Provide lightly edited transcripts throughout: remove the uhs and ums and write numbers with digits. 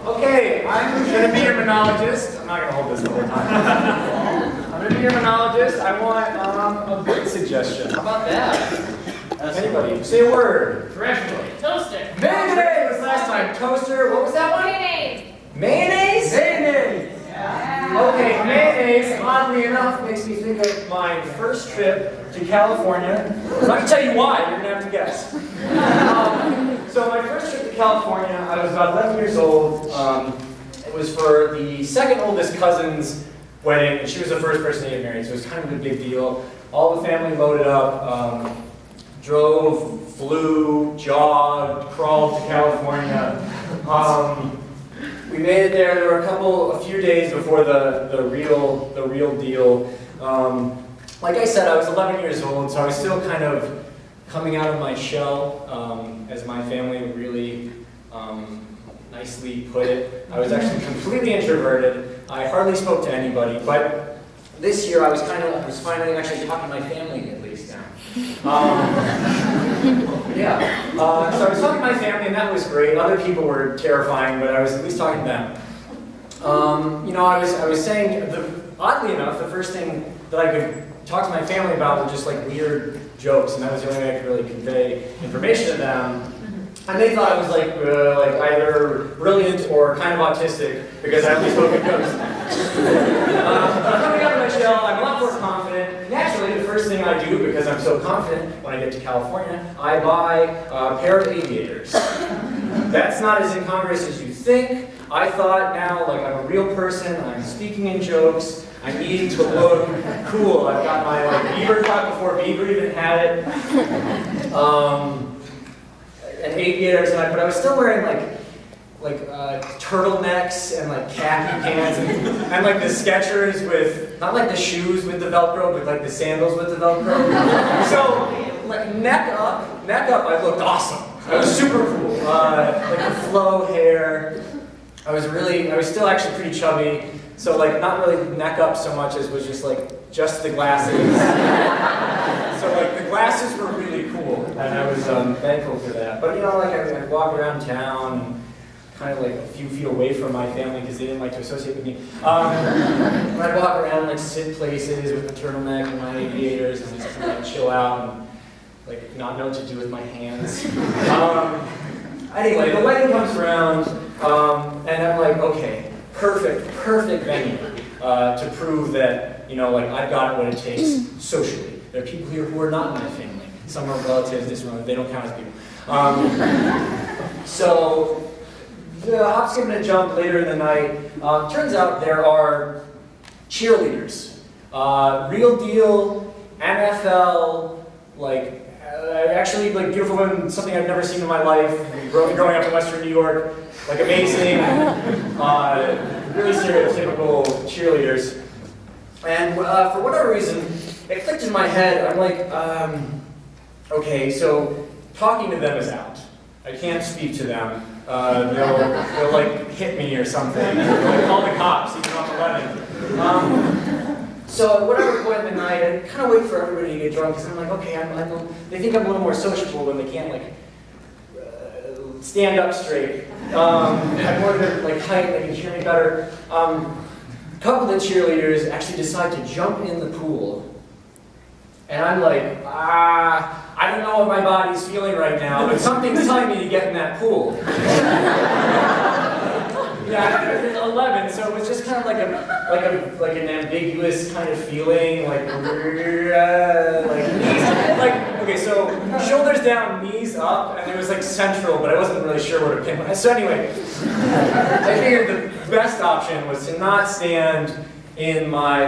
Okay, I'm going to be your monologist. I'm not going to hold this the whole time. I'm going to be your monologist. I want a book suggestion. How about that? Anybody? Say a word. Freshly. Toaster. Mayonnaise was last time. Toaster. What was that one? Mayonnaise. Mayonnaise? Mayonnaise. Okay, mayonnaise, oddly enough, makes me think of my first trip to California. I'm not going to tell you why, you're going to have to guess. So my first trip to California, I was about 11 years old. It was for the second oldest cousin's wedding, and she was the first person to get married, so it was kind of a big deal. All the family loaded up, drove, flew, jogged, crawled to California. We made it there. There were a few days before the real deal. Like I said, I was 11 years old, so I was still kind of coming out of my shell, as my family would really nicely put it. I was actually completely introverted. I hardly spoke to anybody, but this year I was finally actually talking to my family at least now. So I was talking to my family, and that was great. Other people were terrifying, but I was at least talking to them. I was saying, oddly enough, the first thing that I could talk to my family about were just like weird jokes, and that was the only way I could really convey information to them. And they thought I was like either brilliant or kind of autistic because I only spoke in jokes. Coming out of my shell, I'm a lot more confident. Naturally, the first thing I do, because I'm so confident when I get to California, I buy a pair of aviators. That's not as incongruous as you think. I thought now, like, I'm a real person, I'm speaking in jokes, I need to look cool. I've got my Bieber cut before Bieber even had it. And aviators, but I was still wearing like turtlenecks and like khaki pants and like the Skechers with, not like the shoes with the Velcro, but like the sandals with the Velcro. So like neck up, I looked awesome. I was super cool. Like the flow hair. I was still actually pretty chubby. So like not really neck up so much as was just the glasses. So like the glasses were really cool, and I was thankful for that. But I'd walk around town, kind of like a few feet away from my family because they didn't like to associate with me. I'd walk around, like sit places with the turtleneck and my aviators, and just kind of chill out and like not know what to do with my hands. Anyway, the wedding comes around, and I'm like, okay, perfect venue to prove that I've got what it takes socially. There are people here who are not in my family. Some are relatives, distant, they don't count as people. So, the hop, skip, and a jump later in the night. Turns out there are cheerleaders. Real deal, NFL, actually beautiful women, something I've never seen in my life. Growing up in Western New York, amazing, really stereotypical cheerleaders. And for whatever reason, it clicked in my head. I'm like, okay, so talking to them is out. I can't speak to them. They'll hit me or something. They'll call the cops, even on 11. So at whatever point in the night, I kind of wait for everybody to get drunk because I'm like, okay, they think I'm a little more sociable when they can't stand up straight. I'm more of their height, they can hear me better. A couple of the cheerleaders actually decide to jump in the pool. And I'm like, I don't know what my body's feeling right now, but something's telling me to get in that pool. I was 11, so it was just kind of like an ambiguous kind of feeling, okay, so shoulders down, knees up, and it was central, but I wasn't really sure where to pinpoint. So anyway, I figured the best option was to not stand in my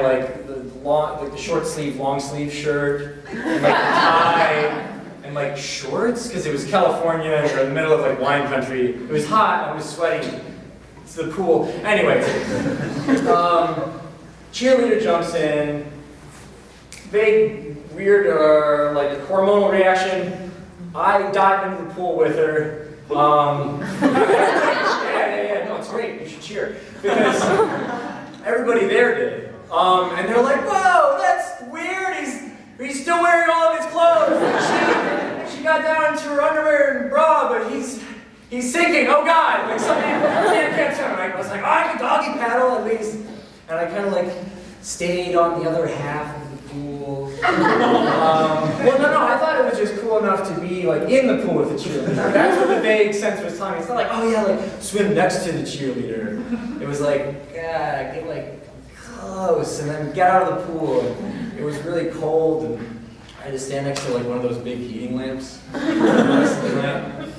the short sleeve, long sleeve shirt, and the tie, and shorts, because it was California, and we're in the middle of wine country. It was hot, I was sweating. To the pool. Anyway, cheerleader jumps in, vague, weird, hormonal reaction. I dive into the pool with her. No, it's great. You should cheer because everybody there did, and they're like, "Whoa, that's weird. He's still wearing all of his clothes." She got down into her underwear and bra, but he's sinking. Oh God! Something can't catch him. boys. And I kind of like stayed on the other half of the pool. Well, no, I thought it was just cool enough to be like in the pool with the cheerleader. That's what the vague sense was telling me. It's not like, oh yeah, like swim next to the cheerleader. It was like, yeah, get like close and then get out of the pool. It was really cold and I had to stand next to like one of those big heating lamps. And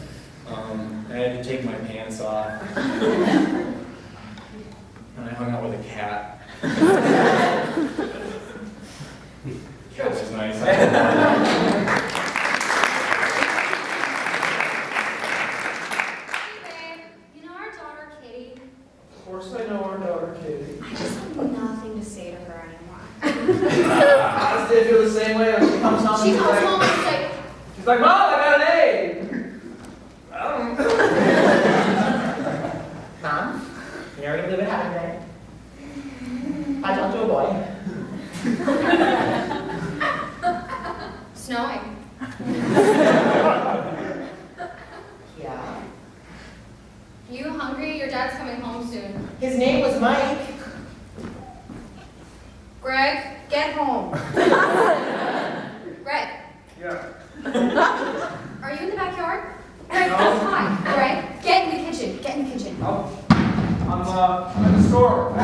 I had to take my pants off. And I hung out with a cat. Cat was nice. Hey, babe, you know our daughter Kitty? Of course I know our daughter Katie. I just have nothing to say to her anymore. I still feel the same way when she comes home. She comes home and She's like, Mom, I got an A! Mom, you already believe it happened, right? I talked to a boy. snowing. Yeah. You hungry? Your dad's coming home soon. His name was Mike. Greg, get home. Greg, Yeah. are you in the backyard? Greg, No. hi. Greg, get in the kitchen. Get in the kitchen. Oh, I'm in the store. I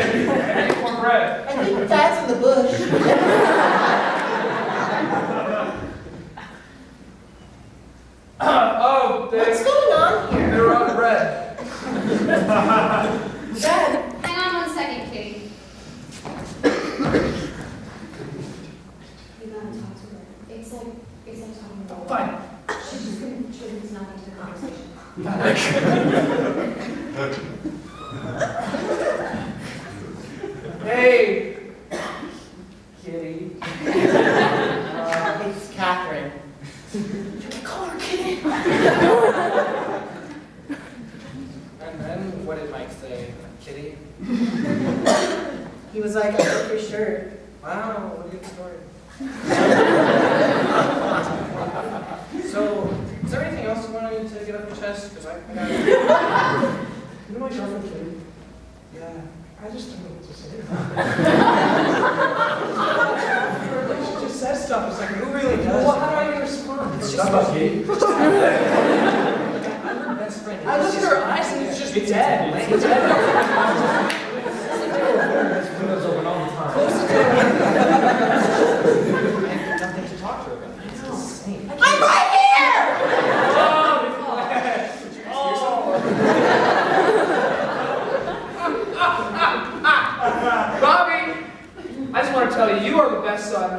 ate more bread. I think Dad's in the bush. Oh, What's going on here? they're out of bread. Dad. Hang on 1 second, Kitty. You gotta talk to her. It's like talking to her. Fine. She's just gonna contribute nothing to the conversation. Hey, Kitty. It's Catherine. Call her Kitty. And then what did Mike say? Kitty? He was like, I like your shirt. Wow, what a good story. So, is there anything else you want me to get off your chest? Because I got it. You know my girlfriend, Kitty? Yeah. I just don't know what to say. Like, she just says stuff. It's like, who really does? Well, how do I even respond? It's Shut up, Kitty. I'm her best friend. I look at her eyes and it's just dead. It's dead. Windows open all the time. I have nothing to talk to her about. It's insane. I'm right here! Bobby, I just want to tell you, you are the best son.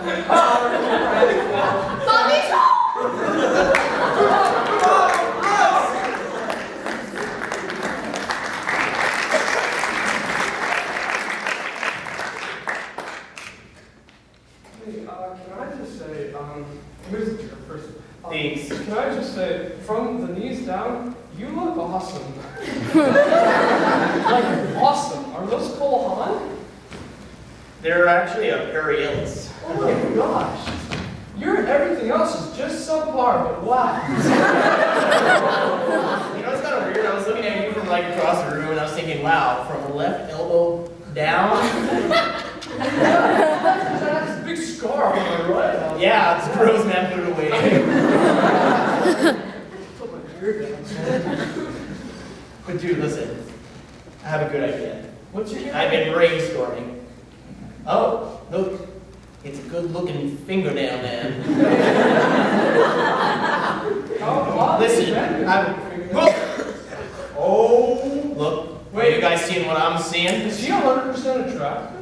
Bobby's home! Can I just say, here's the jerk first. Thanks. Can I just say, from the knees down, you look awesome. Like, awesome. Are those Cole Haan? They're actually a Perielis. Oh my gosh. Everything else is just subpar, but wow. You know, it's kind of weird. I was looking at you from like across the room and I was thinking, wow, from left elbow down. That's a big scar on my right. Yeah, it's gross, man, put it away. Put my beard down. But dude, listen, I have a good idea. What's your I've been brainstorming. Oh, look, it's a good-looking fingernail, man. Listen, look. Oh, look. Wait, you guys seeing what I'm seeing? Is he 100% attractive?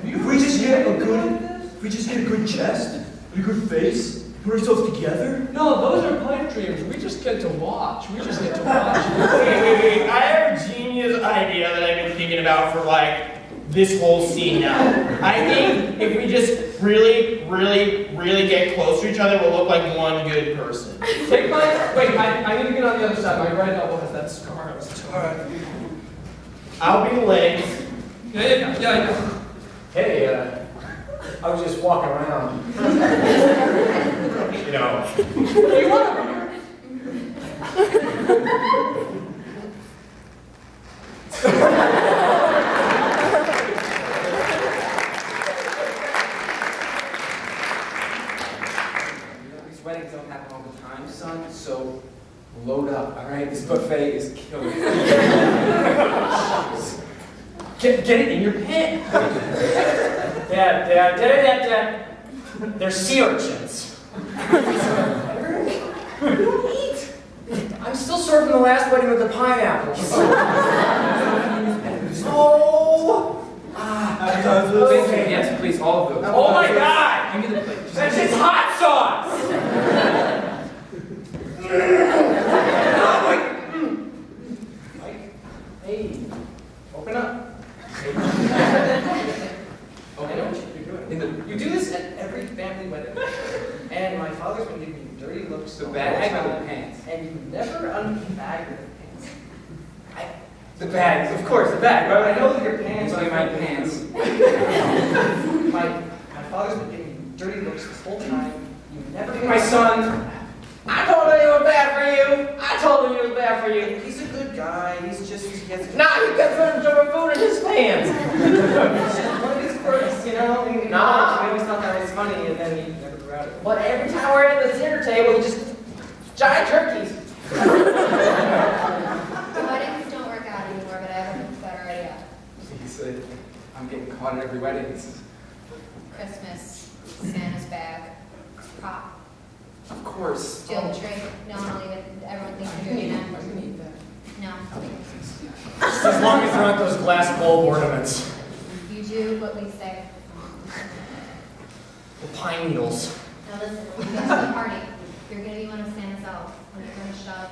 If we just get a good chest and a good face, put ourselves together. No, those are pipe dreams. We just get to watch. Wait. I have a genius idea that I've been thinking about for like this whole scene now. I think if we just really get close to each other, we'll look like one good person. Take my. Wait, I need to get on the other side. My right elbow has that scar. Alright. I'll be the legs. Yeah. Hey, I was just walking around. You know. You want to be here? These weddings don't happen all the time, son, so load up, all right? This buffet is killing me. Get it in your pants. Dad. They're sea urchins. I'm still sore from the last wedding with the pineapples. Yes, please, all of those. Oh my God! Give me the plate. That's just hot sauce! Hey, open up. I know what you're doing. You do this at every family wedding. And my father's been giving you dirty looks The bag or the pants? and you never unbag your pants. The bags, of course, the bag. But I know that your pants These are my pants. my father's been giving you dirty looks this whole time. You never. My son. I told him it was bad for you. I told him it was bad for you. He's a good guy. He has. Nah, you kept putting some food in his pants. It's just one of his quirks, you know. Nah. I always thought that was funny, and then he never grew out of it. But every time we're at the dinner table, you just giant turkeys. The weddings don't work out anymore, but I have a better idea. Please, I'm getting caught at every wedding. Christmas, Santa's bag, pop, Of course. steal the tree. No, I'll leave it. Everyone thinks you're doing that. I'm gonna eat that. No. Just as long as there aren't those glass bulb ornaments. You do what we say. The pine needles. Now listen, when we get to the party, you're going to be one of Santa's elves, and you're going to shove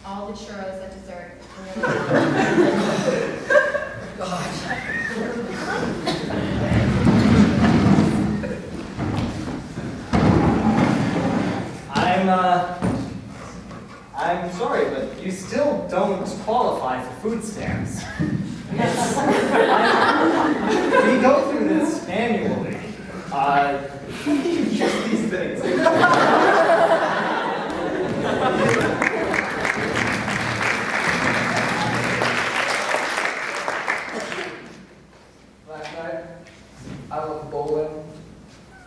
all the churros at dessert. And you're I'm sorry, but you still don't qualify for food stamps. We go through this annually. Just these things. Last night, I went bowling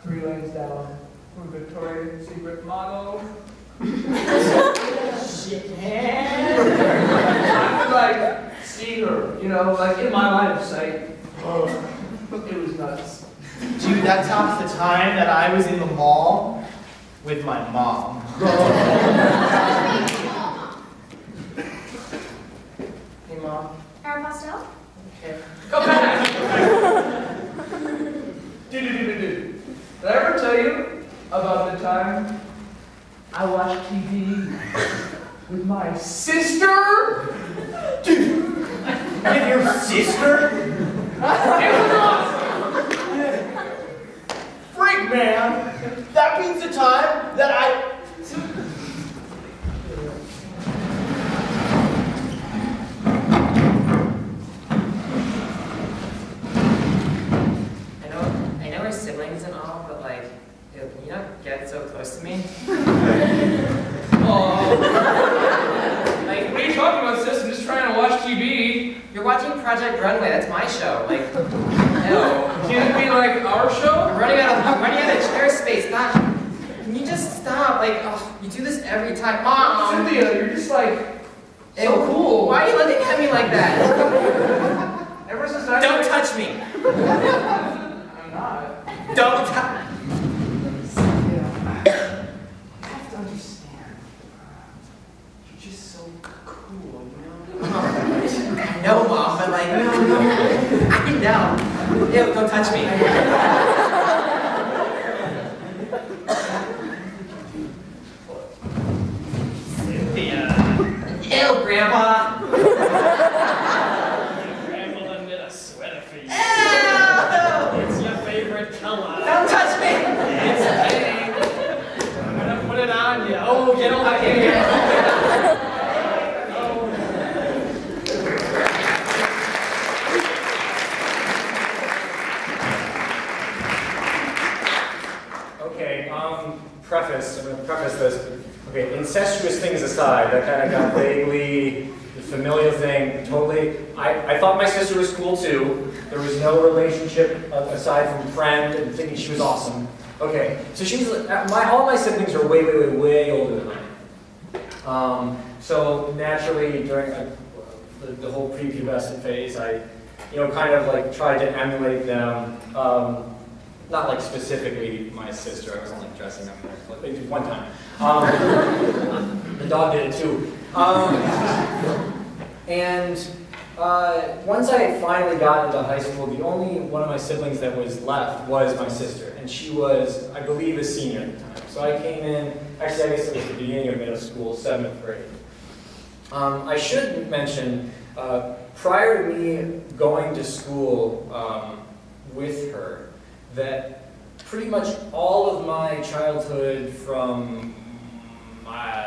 3 lanes down from Victoria's Secret model. Shit, man. I could like see her, you know, like in my line of sight. It was nuts. Dude, that tops the time that I was in the mall with my mom. Hey, Mom. Aeropostale? Okay. Go back! Dude. Did I ever tell you about the time I watched TV with my sister? Dude, with your sister? It was awesome! Freak, man. That means the time that I... I know we're siblings and all, but like, can you not get so close to me? Oh. Like, what are you talking about, sis? I'm just trying to watch TV. You're watching Project Runway, that's my show. Like, no. Can't it be like our show? I'm running out of chair space. Not. Can you just stop? Like, oh, you do this every time. Mom! Cynthia, you're just like so Ew, cool. Why are you looking at me like that? Ever since I Don't touch me. I'm not. Don't touch. Yeah. You have to understand. You're just so cool, you know? I know, Mom, but like, no. I know. Ew, don't touch me. Cynthia. Ew, Grandpa. Grandmother knit a sweater for you. Ew. It's your favorite color. Don't touch me. It's pink. I'm gonna put it on you. Oh, get over here. Okay, I'm gonna preface this. Okay, okay, incestuous things aside, that kind of got vaguely, the familial thing, totally. I thought my sister was cool too. There was no relationship aside from friend and thinking she was awesome. Okay, so she's, all my siblings are way, way, way, way older than I am. So naturally, during the whole prepubescent phase, I, kind of like tried to emulate them. Not like specifically my sister. I wasn't like dressing up in her clothes. Maybe one time. The dog did it too. Once I finally got into high school, the only one of my siblings that was left was my sister, and she was, I believe, a senior at the time. So I came in. Actually, I guess it was the beginning of middle school, 7th grade. I should mention, prior to me going to school with her, that pretty much all of my childhood from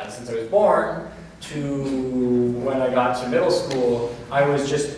since I was born to when I got to middle school, I was just